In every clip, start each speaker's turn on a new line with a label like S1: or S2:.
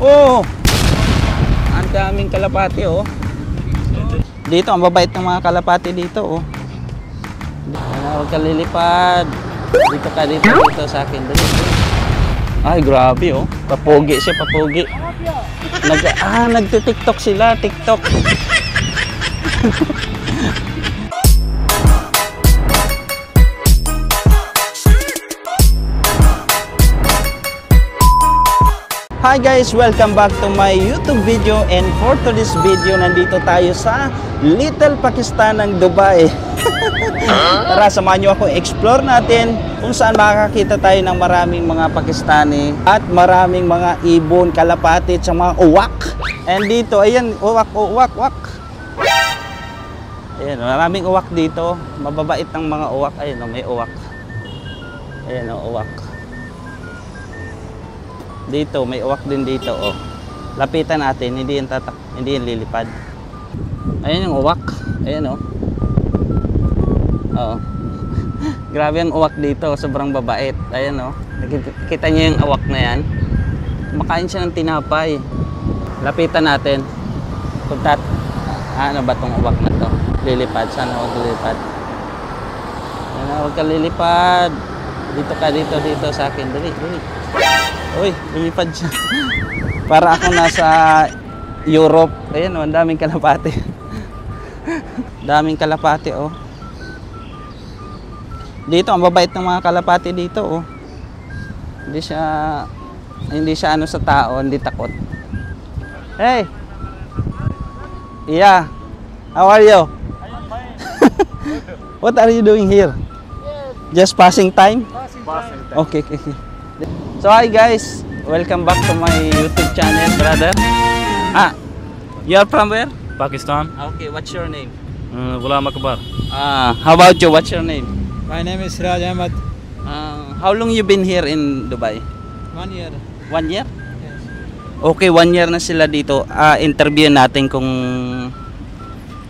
S1: Oh! Ang daming kalapati, oh. Dito, ang babait ng mga kalapati dito, oh. Huwag ka lilipad. Dito ka, dito sa akin. Dali. Ay, grabe, oh. Papugi siya, papugi. Nagti-TikTok sila, TikTok. Hi guys! Welcome back to my YouTube video, and for today's video, nandito tayo sa Little Pakistan ng Dubai. Tara, samahan nyo ako, explore natin kung saan makakakita tayo ng maraming mga Pakistani at maraming mga ibon, kalapati at mga uwak. And dito, ayan, uwak. Ayan, maraming uwak dito. Mababait ng mga uwak. Ayan, may uwak. Ayan, uwak. Dito, may uwak din dito, oh. Lapitan natin, hindi yan lilipad. Ayan yung uwak. Ayan, oh. Oo. Grabe ang uwak dito, sobrang babait. Ayan, oh. Nakita niyo yung uwak na yan? Kumakain siya ng tinapay. Lapitan natin. Ano ba tong uwak na to? Lilipad. Sana huwag lilipad. Ayan, huwag ka lilipad. Dito ka, dito sa akin. Dali. Uy, lumipad siya. Para ako nasa Europe. Ayan, oh, ang daming kalapati. Daming kalapati, oh. Dito, ang babait ng mga kalapati dito, oh. Hindi siya ano sa tao, hindi takot. Hey! Yeah. How are you? What are you doing here? Just passing time? Passing time. Okay. So hi guys, welcome back to my YouTube channel, brother. You are from where?
S2: Pakistan.
S1: Okay, what's your name?
S2: Ghulam Akbar.
S1: How about you? What's your name?
S3: My name is Siraj Ahmed.
S1: How long you been here in Dubai?
S3: 1 year.
S1: 1 year?
S3: Yes.
S1: Okay, 1 year na sila dito. Interview natin kung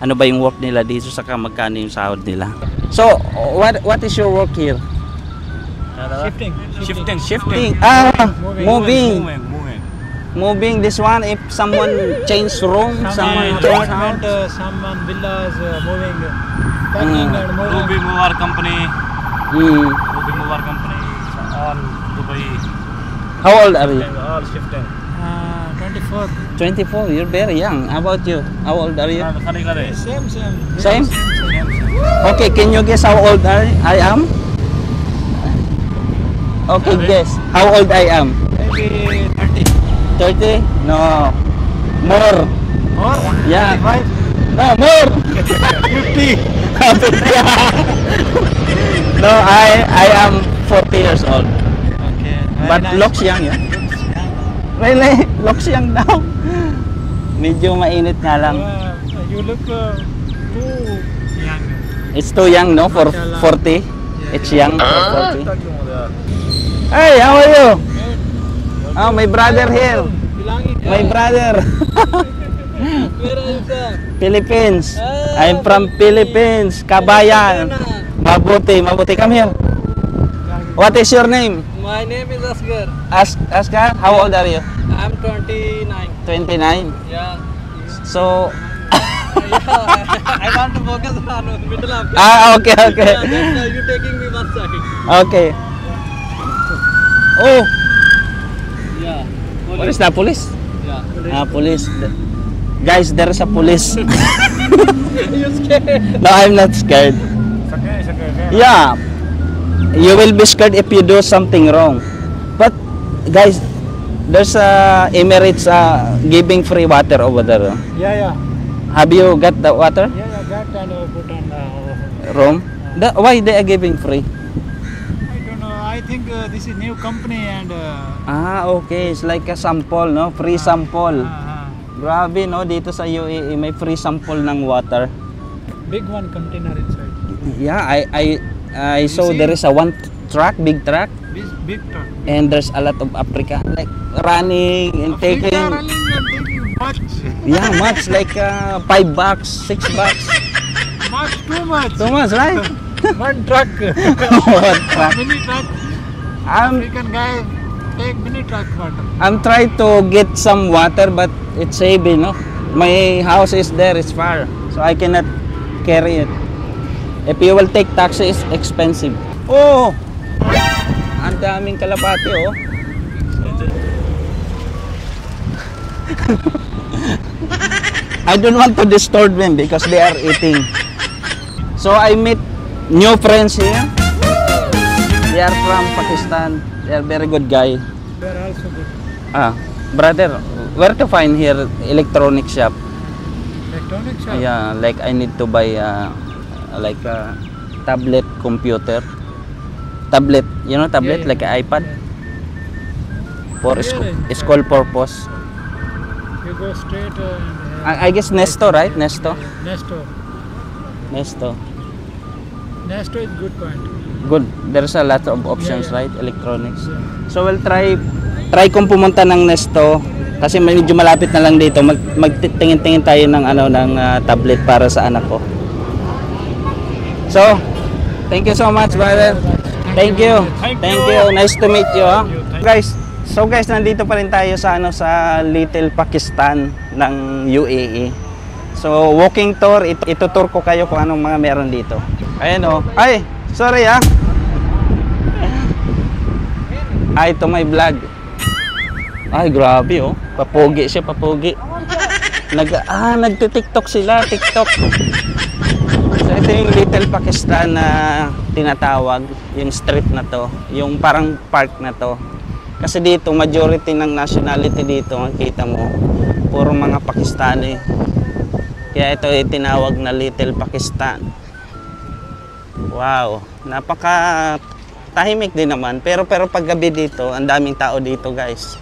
S1: ano ba yung work nila dito, saka magkano yung sahod nila. So, what is your work here? Shifting. Moving. This one, if someone change room, someone change house.
S3: Someone villas moving, packing and moving.
S2: Ruby Mover Company. Ruby Mover Company. All Dubai.
S1: How old are you?
S2: All shifting.
S3: 24.
S1: 24. You're very young. How about you? How old are you?
S3: Same.
S1: Okay, can you guess how old I am? Okay, guess. How old I am?
S3: Maybe 30.
S1: 30? No. More.
S3: More?
S1: Yeah.
S3: 25?
S1: No, more.
S3: 50.
S1: No, I am 40 years old.
S3: Okay.
S1: But
S3: Nice.
S1: looks young, yeah? Really? Looks young daw. Medyo mainit nga lang.
S3: You look too young.
S1: It's too young, no? For 40. It's young for 40. Hey, how are you? Oh, my brother here. My brother.
S3: Where are you from?
S1: Philippines. I'm from Philippines. Kabayan. Mabuti. Come here. What is your name?
S3: My name is Asghar.
S1: Asghar, how old are you?
S3: I'm 29.
S1: 29.
S3: Yeah.
S1: So,
S3: I want to focus on the middle of it.
S1: okay.
S3: Yeah, that's why you're taking me one side.
S1: Okay. Oh,
S3: Yeah.
S1: what is that? Police?
S3: Yeah.
S1: Police. Guys, there is a police.
S3: You scared?
S1: No, I'm not scared. Yeah. You will be scared if you do something wrong. But guys, there's Emirates giving free water over there.
S3: Yeah.
S1: Have you got the water?
S3: Yeah, that kind of put on
S1: Room? Why they are giving free?
S3: I don't know. I think this is new company and
S1: Okay. It's like a sample, no? Free sample. Grabe, no? Dito sa UAE, may free sample ng water.
S3: big one container inside.
S1: Yeah, I saw there is a big truck.
S3: Big truck.
S1: And there's a lot of Africa like running and taking.
S3: Running and taking much.
S1: Yeah, much like $5, $6.
S3: Much, too much.
S1: Too much, right?
S3: One truck.
S1: One truck.
S3: Mini truck.
S1: I'm
S3: African guy
S2: एक minute water
S1: I'm trying to get some water, but it's heavy, no? My house is there, it's far, so I cannot carry it. If you will take taxi, it's expensive. Oh! Ang daming kalapati, oh. I don't want to disturb them because they are eating. So I meet new friends here. They are from Pakistan. They are very good guy.
S2: they are also good
S1: Brother, where to find here electronic shop?
S2: electronic shop
S1: Yeah, like I need to buy like a tablet computer. Tablet, you know tablet,
S2: Yeah, yeah.
S1: like an iPad for
S2: Yeah, yeah.
S1: school purpose.
S2: you go straight
S1: I guess Nesto, right? Nesto.
S2: Nesto
S1: Nesto.
S2: Nesto is good point
S1: Good. There's a lot of options,
S2: Yeah, yeah.
S1: right? Electronics.
S2: Yeah.
S1: So we'll try kong pumunta ng Nesto kasi medyo malapit na lang dito. Magtingin-tingin tayo ng tablet para sa anak ko. So, thank you so much, brother. Thank you. Thank you. Nice to meet you, ha? Guys, nandito pa rin tayo sa sa Little Pakistan ng UAE. So, walking tour, itutur ko kayo kung anong mga meron dito. Ayan, oh. Ay, sorry, ha? Ay, ito may vlog. Ay, grabe, oh. Papugi siya, papugi. Nagti-TikTok sila, TikTok. So, ito yung Little Pakistan na tinatawag, yung street na to, yung parang park na to. Kasi dito, majority ng nationality dito, makikita mo, puro mga Pakistani. Kaya ito ay tinawag na Little Pakistan. Wow, napaka tahimik din naman. Pero pag gabi dito, ang daming tao dito, guys.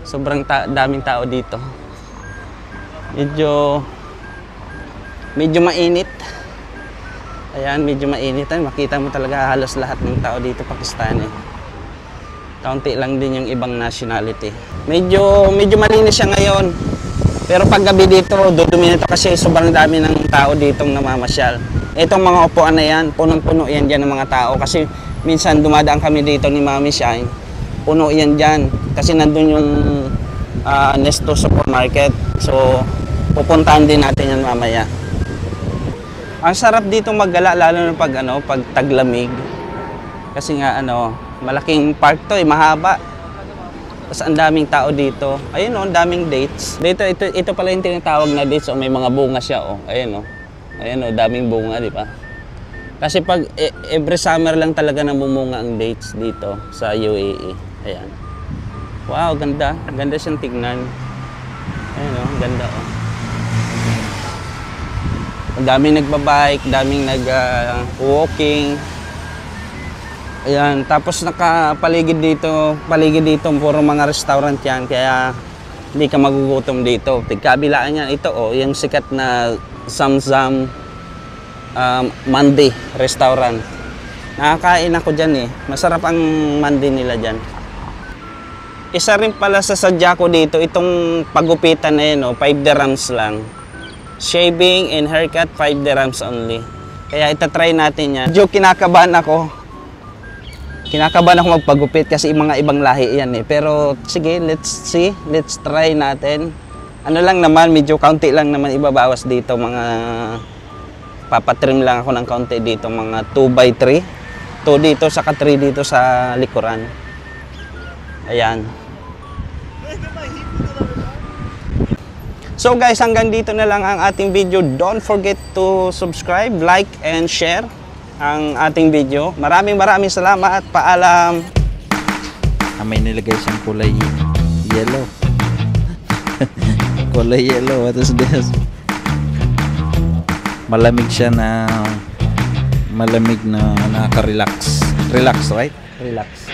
S1: Sobrang daming tao dito. Medyo mainit. Ayan, medyo mainit. Makita mo talaga halos lahat ng tao dito Pakistani. Kaunti lang din yung ibang nationality. Medyo malinis siya ngayon. Pero pag gabi dito, dudumi nito kasi sobrang dami ng tao ditong namamasyal. Itong mga upuan na yan, punong-puno yan dyan ng mga tao. Kasi minsan dumadaan kami dito ni Mami Shine. Puno yan dyan. Kasi nandun yung Nesto Supermarket. So, pupuntahan din natin yan mamaya. Ang sarap dito maggala, lalo na pag taglamig. Kasi nga malaking park to, mahaba. Tapos ang daming tao dito. Ayun ang daming dates. Dito ito pala yung tinatawag na dates, may mga bunga siya Ayun Ayun daming bunga, di ba? Kasi pag every summer lang talaga namumunga ang dates dito sa UAE. Ayan. Wow, ganda. Ganda siyang tignan. Ayun ganda Ang daming nagbabike, daming nag-walking. Ayan, tapos nakapaligid dito, puro mga restaurant yan, kaya hindi ka magugutom dito. Tigkabilaan yan, ito yung sikat na Zamzam Mandi restaurant. Nakakain ako dyan masarap ang mandi nila dyan. Isa rin pala sa sadya ko dito, itong pagupitan na yun, 5 dirhams lang. Shaving and haircut, 5 dirhams only. Kaya itatry natin yan. Medyo kinakabahan ako magpagupit kasi mga ibang lahi yan Pero sige, let's see. Let's try natin. Ano lang naman, medyo kaunti lang naman ibabawas dito. Papatrim lang ako ng kaunti dito. Mga 2x3. 2 dito, saka 3 dito sa likuran. Ayan. So guys, hanggang dito na lang ang ating video. Don't forget to subscribe, like, and share ang ating video. Maraming salamat. Paalam.
S4: May nilagay siyang kulay yellow. Kulay yellow. What is this? Malamig siya na nakaka-relax. Relax, right?
S1: Relax.